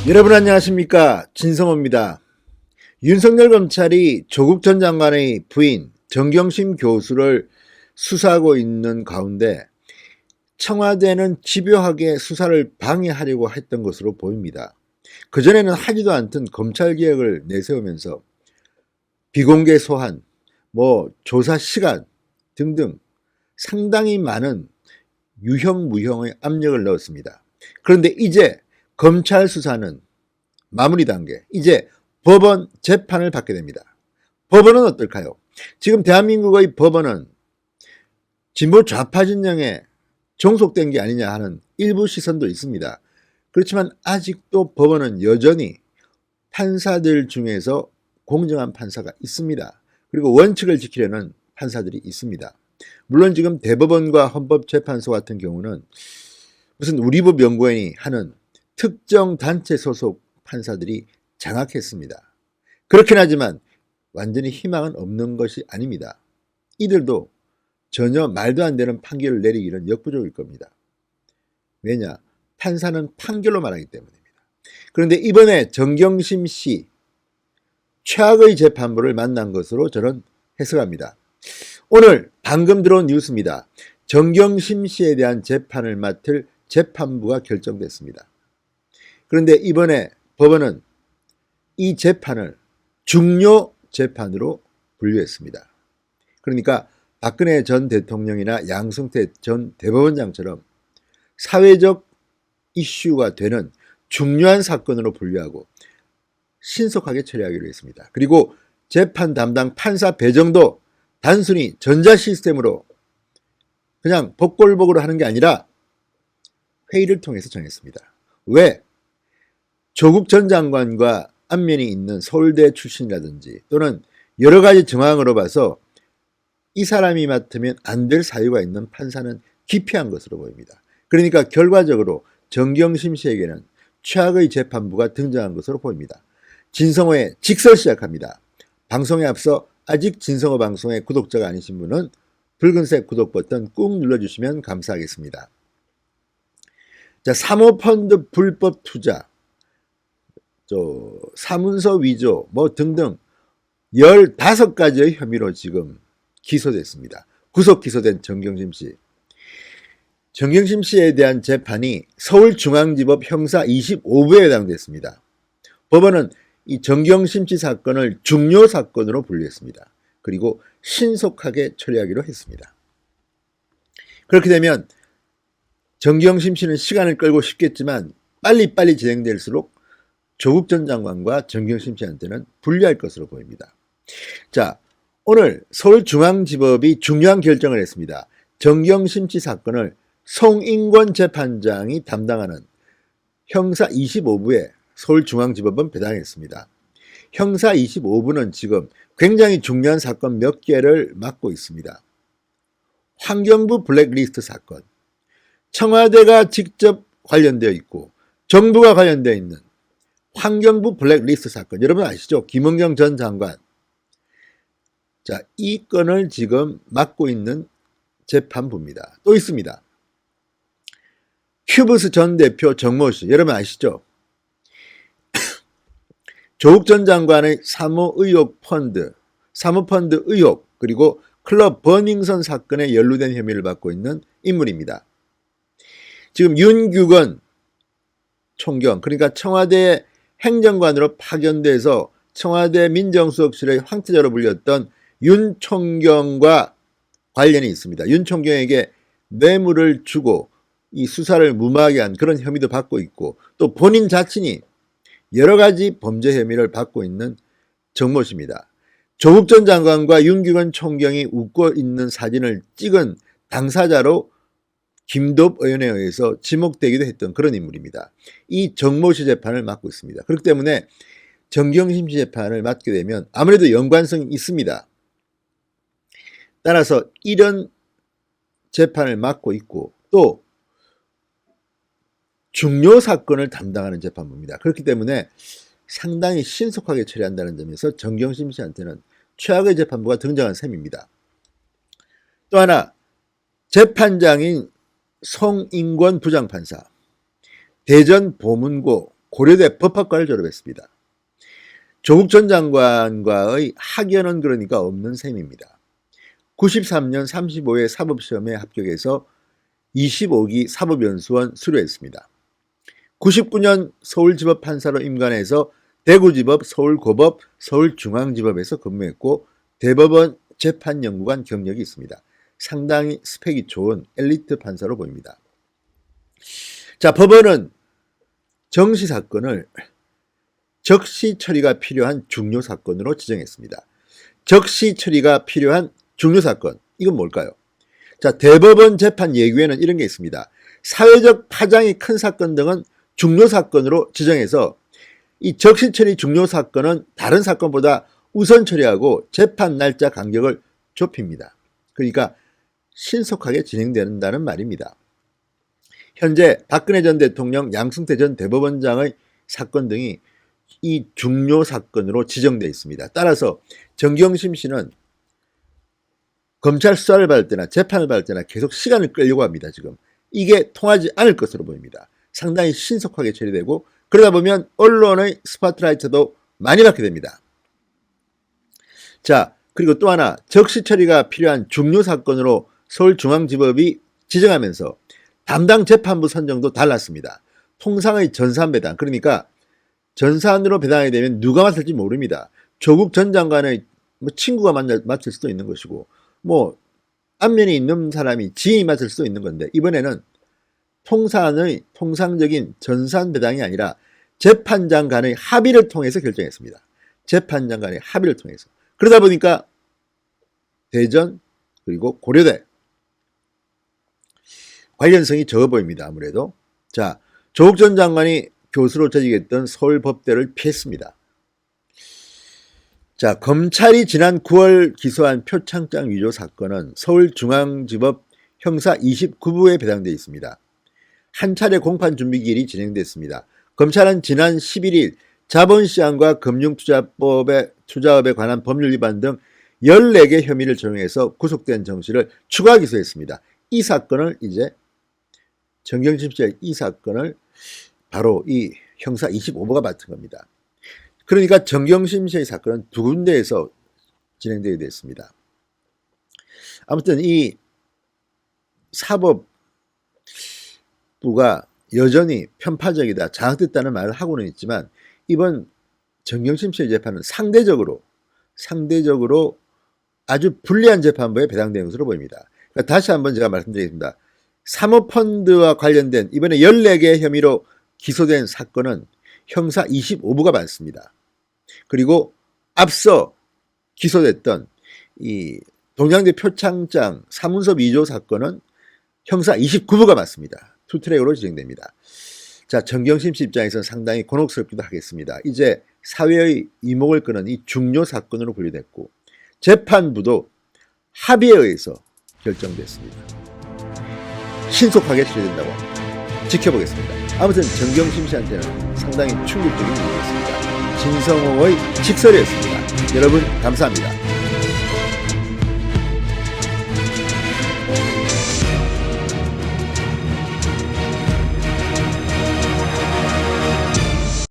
여러분 안녕하십니까, 진성호입니다. 윤석열 검찰이 조국 전 장관의 부인 정경심 교수를 수사하고 있는 가운데 청와대는 집요하게 수사를 방해하려고 했던 것으로 보입니다. 그전에는 하지도 않던 검찰개혁을 내세우면서 비공개 소환, 조사 시간 등등 상당히 많은 유형 무형의 압력을 넣었습니다. 그런데 이제 검찰 수사는 마무리 단계, 이제 법원 재판을 받게 됩니다. 법원은 어떨까요? 지금 대한민국의 법원은 진보 좌파 진영에 종속된 게 아니냐 하는 일부 시선도 있습니다. 그렇지만 아직도 법원은 여전히 판사들 중에서 공정한 판사가 있습니다. 그리고 원칙을 지키려는 판사들이 있습니다. 물론 지금 대법원과 헌법재판소 같은 경우는 무슨 우리법 연구원이 하는 특정 단체 소속 판사들이 장악했습니다. 그렇긴 하지만 완전히 희망은 없는 것이 아닙니다. 이들도 전혀 말도 안 되는 판결을 내리기는 역부족일 겁니다. 왜냐? 판사는 판결로 말하기 때문입니다. 그런데 이번에 정경심 씨 최악의 재판부를 만난 것으로 저는 해석합니다. 오늘 방금 들어온 뉴스입니다. 정경심 씨에 대한 재판을 맡을 재판부가 결정됐습니다. 그런데 이번에 법원은 이 재판을 중요 재판으로 분류했습니다. 그러니까 박근혜 전 대통령이나 양승태 전 대법원장처럼 사회적 이슈가 되는 중요한 사건으로 분류하고 신속하게 처리하기로 했습니다. 그리고 재판 담당 판사 배정도 단순히 전자 시스템으로 그냥 복골복으로 하는 게 아니라 회의를 통해서 정했습니다. 왜? 조국 전 장관과 안면이 있는 서울대 출신이라든지 또는 여러 가지 정황으로 봐서 이 사람이 맡으면 안 될 사유가 있는 판사는 기피한 것으로 보입니다. 그러니까 결과적으로 정경심 씨에게는 최악의 재판부가 등장한 것으로 보입니다. 진성호의 직설 시작합니다. 방송에 앞서 아직 진성호 방송의 구독자가 아니신 분은 붉은색 구독 버튼 꾹 눌러주시면 감사하겠습니다. 자, 사모펀드 불법 투자, 사문서 위조 등등 15가지의 혐의로 지금 기소됐습니다. 구속 기소된 정경심 씨. 정경심 씨에 대한 재판이 서울중앙지법 형사 25부에 해당됐습니다. 법원은 이 정경심 씨 사건을 중요 사건으로 분류했습니다. 그리고 신속하게 처리하기로 했습니다. 그렇게 되면 정경심 씨는 시간을 끌고 싶겠지만 빨리빨리 진행될수록 조국 전 장관과 정경심 씨한테는 불리할 것으로 보입니다. 자, 오늘 서울중앙지법이 중요한 결정을 했습니다. 정경심 씨 사건을 송인권 재판장이 담당하는 형사 25부에 서울중앙지법은 배당했습니다. 형사 25부는 지금 굉장히 중요한 사건 몇 개를 맡고 있습니다. 환경부 블랙리스트 사건, 청와대가 직접 관련되어 있고 정부가 관련되어 있는 환경부 블랙리스트 사건, 여러분 아시죠? 김은경 전 장관. 자, 이 건을 지금 맡고 있는 재판부입니다. 또 있습니다. 큐브스 전 대표 정모 씨, 여러분 아시죠? 조국 전 장관의 사모펀드 의혹, 그리고 클럽 버닝썬 사건에 연루된 혐의를 받고 있는 인물입니다. 지금 윤규건 총경, 그러니까 청와대 행정관으로 파견돼서 청와대 민정수석실의 황태자로 불렸던 윤 총경과 관련이 있습니다. 윤 총경에게 뇌물을 주고 이 수사를 무마하게 한 그런 혐의도 받고 있고, 또 본인 자신이 여러 가지 범죄 혐의를 받고 있는 정모 씨입니다. 조국 전 장관과 윤규건 총경이 웃고 있는 사진을 찍은 당사자로 김도읍 의원에 의해서 지목되기도 했던 그런 인물입니다. 이 정모 씨 재판을 맡고 있습니다. 그렇기 때문에 정경심 씨 재판을 맡게 되면 아무래도 연관성이 있습니다. 따라서 이런 재판을 맡고 있고 또 중요 사건을 담당하는 재판부입니다. 그렇기 때문에 상당히 신속하게 처리한다는 점에서 정경심 씨한테는 최악의 재판부가 등장한 셈입니다. 또 하나, 재판장인 송인권 부장판사, 대전 보문고 고려대 법학과를 졸업했습니다. 조국 전 장관과의 학연은 그러니까 없는 셈입니다. 93년 35회 사법시험에 합격해서 25기 사법연수원 수료했습니다. 99년 서울지법 판사로 임관해서 대구지법, 서울고법, 서울중앙지법에서 근무했고 대법원 재판연구관 경력이 있습니다. 상당히 스펙이 좋은 엘리트 판사로 보입니다. 자, 법원은 정씨 사건을 적시 처리가 필요한 중요 사건으로 지정했습니다. 적시 처리가 필요한 중요 사건, 이건 뭘까요? 자, 대법원 재판 예규에는 이런 게 있습니다. 사회적 파장이 큰 사건 등은 중요 사건으로 지정해서 이 적시 처리 중요 사건은 다른 사건보다 우선 처리하고 재판 날짜 간격을 좁힙니다. 그러니까 신속하게 진행된다는 말입니다. 현재 박근혜 전 대통령, 양승태 전 대법원장의 사건 등이 이 중요 사건으로 지정되어 있습니다. 따라서 정경심 씨는 검찰 수사를 받을 때나 재판을 받을 때나 계속 시간을 끌려고 합니다. 지금 이게 통하지 않을 것으로 보입니다. 상당히 신속하게 처리되고 그러다 보면 언론의 스포트라이트도 많이 받게 됩니다. 자, 그리고 또 하나 적시 처리가 필요한 중요 사건으로 서울중앙지법이 지정하면서 담당 재판부 선정도 달랐습니다. 통상의 전산 배당, 그러니까 전산으로 배당하게 되면 누가 맡을지 모릅니다. 조국 전 장관의 친구가 맡을 수도 있는 것이고 안면에 있는 사람이 지인이 맡을 수도 있는 건데 이번에는 통상적인 전산 배당이 아니라 재판장 간의 합의를 통해서 결정했습니다. 재판장 간의 합의를 통해서. 그러다 보니까 대전 그리고 고려대 관련성이 적어 보입니다. 아무래도. 자, 조국 전 장관이 교수로 재직했던 서울법대를 피했습니다. 자, 검찰이 지난 9월 기소한 표창장 위조 사건은 서울중앙지법 형사 29부에 배당되어 있습니다. 한 차례 공판 준비기일이 진행됐습니다. 검찰은 지난 11일 자본시장과 금융투자업에 관한 법률 위반 등 14개 혐의를 적용해서 구속된 정 씨를 추가 기소했습니다. 이 사건을 이제 정경심 씨의 이 사건을 바로 이 형사 25부가 맡은 겁니다. 그러니까 정경심 씨의 사건은 두 군데에서 진행되게 됐습니다. 아무튼 이 사법부가 여전히 편파적이다, 장악됐다는 말을 하고는 있지만 이번 정경심 씨의 재판은 상대적으로 아주 불리한 재판부에 배당된 것으로 보입니다. 그러니까 다시 한번 제가 말씀드리겠습니다. 사모펀드와 관련된 이번에 14개 혐의로 기소된 사건은 형사 25부가 많습니다. 그리고 앞서 기소됐던 이 동양대 표창장 사문서 위조 사건은 형사 29부가 맞습니다. 투트랙으로 진행됩니다. 자, 정경심 씨 입장에서는 상당히 곤혹스럽기도 하겠습니다. 이제 사회의 이목을 끄는 이 중요 사건으로 분류됐고 재판부도 합의에 의해서 결정됐습니다. 신속하게 처리된다고 합니다. 지켜보겠습니다. 아무튼 정경심 씨한테는 상당히 충격적인 일이었습니다. 진성호의 직설이었습니다. 여러분 감사합니다.